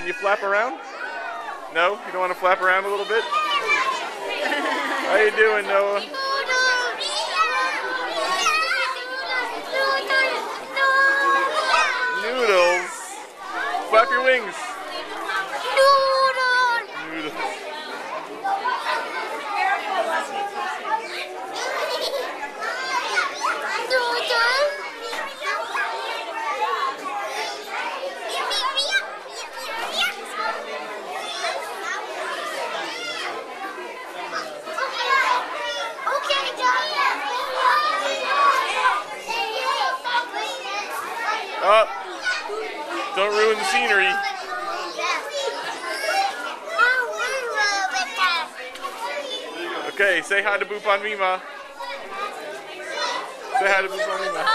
Can you flap around? No? You don't want to flap around a little bit? How you doing, Noah? Noodles. Flap your wings. Noodles. Oh, don't ruin the scenery. Okay, say hi to Boop on Mima. Say hi to Boop on Mima.